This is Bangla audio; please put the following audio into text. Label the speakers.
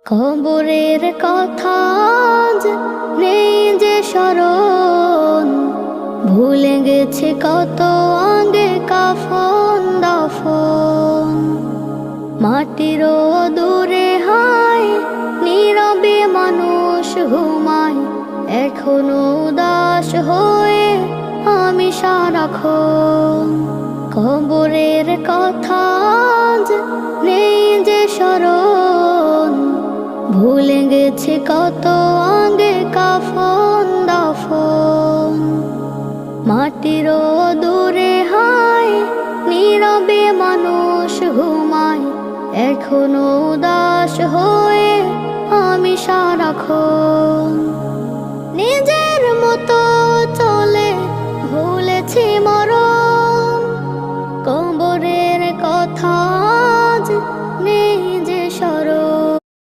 Speaker 1: কবরের কথা আজ নেই যে স্মরণ, ভুলে গেছে কত আগে কাফন দাফন। মাটির দূরে হায় নীরবে মানুষ ঘুমায়, এখনো উদাস হয়ে আমি সারাক্ষণ। কবরের কথা আজ নেই যে স্মরণ, ভুলে গেছে কত আগে কাফন দাফন। মাটির দূরে হায় নীরবে মানুষ ঘুমায়, এখনো উদাস হয়ে আমি সারাক্ষণ।